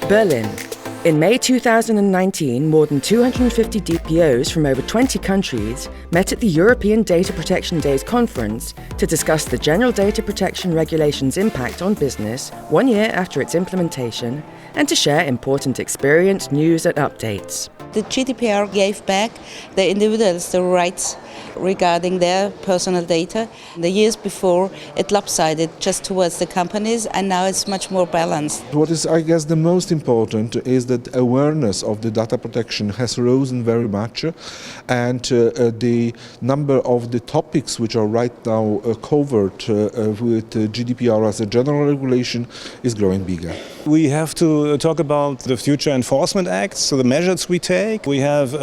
Berlin. In May 2019, more than 250 DPOs from over 20 countries met at the European Data Protection Days conference to discuss the General Data Protection Regulation's impact on business 1 year after its implementation and to share important experience, news and updates. The GDPR gave back the individuals the rights regarding their personal data. The years before, it lopsided just towards the companies, and now it's much more balanced. What is, I guess, the most important is that awareness of the data protection has risen very much, and the number of the topics which are right now covered with GDPR as a general regulation is growing bigger. We have to talk about the future enforcement acts, so the measures we take. We have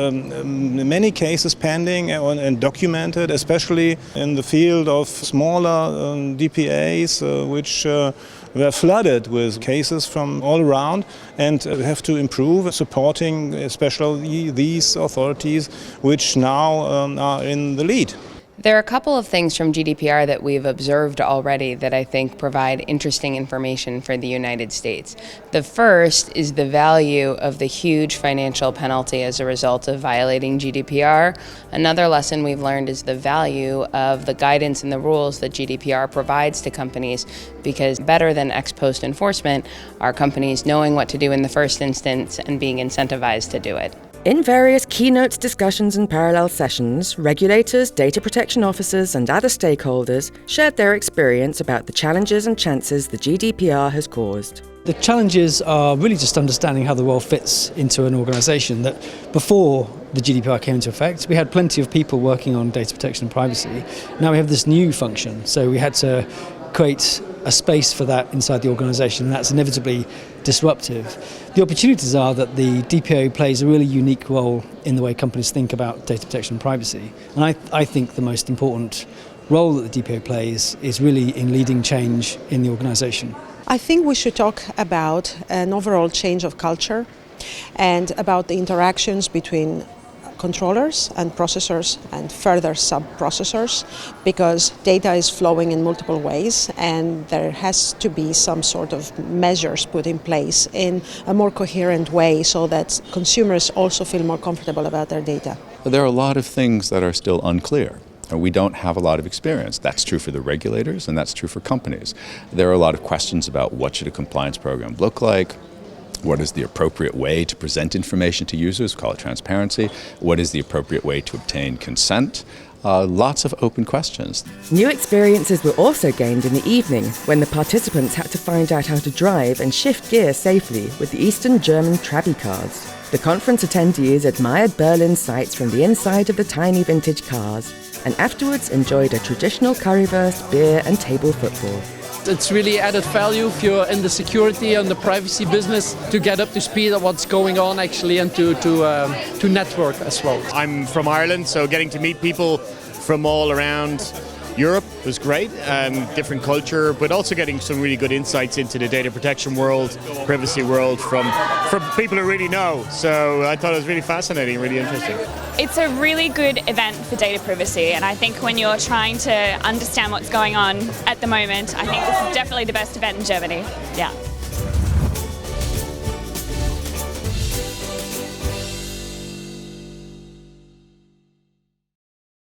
many cases pending and documented, especially in the field of smaller DPAs, which were flooded with cases from all around, and have to improve supporting especially these authorities which now are in the lead. There are a couple of things from GDPR that we've observed already that I think provide interesting information for the United States. The first is the value of the huge financial penalty as a result of violating GDPR. Another lesson we've learned is the value of the guidance and the rules that GDPR provides to companies, because better than ex post enforcement are companies knowing what to do in the first instance and being incentivized to do it. In various keynote discussions and parallel sessions, regulators, data protection officers and other stakeholders shared their experience about the challenges and chances the GDPR has caused. The challenges are really just understanding how the role fits into an organisation. That before the GDPR came into effect, we had plenty of people working on data protection and privacy. Now we have this new function, so we had to create a space for that inside the organisation, and that's inevitably disruptive. The opportunities are that the DPO plays a really unique role in the way companies think about data protection and privacy. And I think the most important role that the DPO plays is really in leading change in the organisation. I think we should talk about an overall change of culture and about the interactions between controllers and processors and further sub-processors, because data is flowing in multiple ways and there has to be some sort of measures put in place in a more coherent way so that consumers also feel more comfortable about their data. There are a lot of things that are still unclear. We don't have a lot of experience. That's true for the regulators and that's true for companies. There are a lot of questions about what should a compliance program look like. What is the appropriate way to present information to users? We call it transparency. What is the appropriate way to obtain consent? Lots of open questions. New experiences were also gained in the evening when the participants had to find out how to drive and shift gear safely with the Eastern German Trabi cars. The conference attendees admired Berlin's sights from the inside of the tiny vintage cars and afterwards enjoyed a traditional currywurst, beer and table football. It's really added value if you're in the security and the privacy business to get up to speed on what's going on actually and to network as well. I'm from Ireland, so getting to meet people from all around Europe was great, different culture, but also getting some really good insights into the data protection world, privacy world from people who really know. So I thought it was really fascinating, really interesting. It's a really good event for data privacy, and I think when you're trying to understand what's going on at the moment, I think this is definitely the best event in Germany. Yeah.